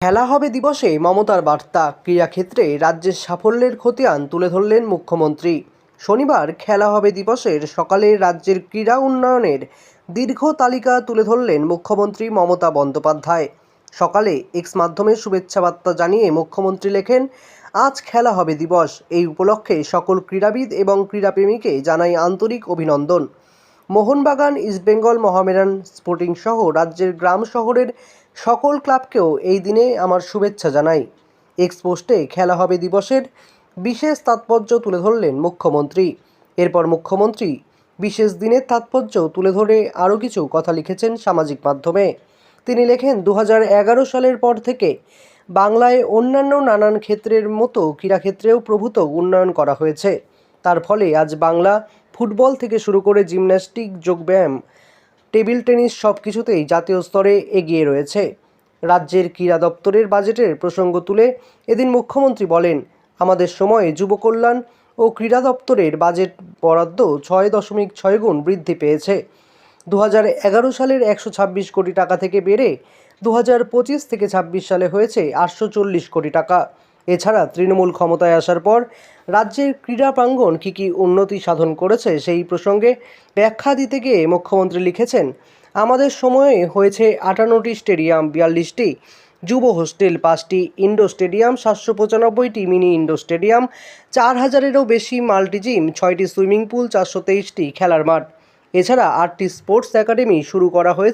খেলা হবে দিবসে মমতার বার্তা, ক্রীড়াক্ষেত্রে রাজ্যের সাফল্যের খতিয়ান তুলে ধরলেন মুখ্যমন্ত্রী। শনিবার খেলা হবে দিবসের সকালে রাজ্যের ক্রীড়া উন্নয়নের দীর্ঘ তালিকা তুলে ধরলেন মুখ্যমন্ত্রী মমতা বন্দ্যোপাধ্যায়। সকালে এক্স মাধ্যমে শুভেচ্ছা বার্তা জানিয়ে মুখ্যমন্ত্রী লেখেন, আজ খেলা হবে দিবস। এই উপলক্ষে সকল ক্রীড়াবিদ এবং ক্রীড়াপ্রেমীকে জানাই আন্তরিক অভিনন্দন। মোহনবাগান, ইস্টবেঙ্গল, মোহামেডান স্পোর্টিং সহ রাজ্যের গ্রাম শহরের সকল ক্লাবকেও এই দিনে আমার শুভেচ্ছা জানাই। এক্স পোস্টে খেলা হবে দিবসের বিশেষ তাৎপর্য তুলে ধরলেন মুখ্যমন্ত্রী। এরপর মুখ্যমন্ত্রী বিশেষ দিনের তাৎপর্য তুলে ধরে আরও কিছু কথা লিখেছেন সামাজিক মাধ্যমে। তিনি লেখেন, 2011 সালের পর থেকে বাংলায় অন্যান্য নানান ক্ষেত্রের মতো ক্রীড়াক্ষেত্রেও প্রভূত উন্নয়ন করা হয়েছে। তার ফলে আজ বাংলা ফুটবল থেকে শুরু করে জিমন্যাস্টিক, যোগব্যায়াম, টেবিল টেনিস সব কিছুতেই জাতীয় স্তরে এগিয়ে রয়েছে। রাজ্যের ক্রীড়া দপ্তরের বাজেটের প্রসঙ্গ তুলে এদিন মুখ্যমন্ত্রী বলেন, আমাদের সময়ে যুব কল্যাণ ও ক্রীড়া দপ্তরের বাজেট বরাদ্দ 6.6 গুণ বৃদ্ধি পেয়েছে। 2011 সালের 126 কোটি টাকা থেকে বেড়ে 2025 থেকে 26 সালে হয়েছে 840 কোটি টাকা। এছাড়া তৃণমূল ক্ষমতায় আসার পর রাজ্যের ক্রীড়া প্রাঙ্গণ কী কী উন্নতি সাধন করেছে সেই প্রসঙ্গে ব্যাখ্যা দিতে গিয়ে মুখ্যমন্ত্রী লিখেছেন, আমাদের সময়ে হয়েছে 58টি স্টেডিয়াম, 42টি যুব হোস্টেল, 5টি ইনডোর স্টেডিয়াম, 795টি মিনি ইনডোর স্টেডিয়াম, 4000-এরও বেশি মাল্টি জিম, 6টি সুইমিং পুল, 423টি খেলার মাঠ। এছাড়া 8টি স্পোর্টস একাডেমি শুরু করা হয়েছে।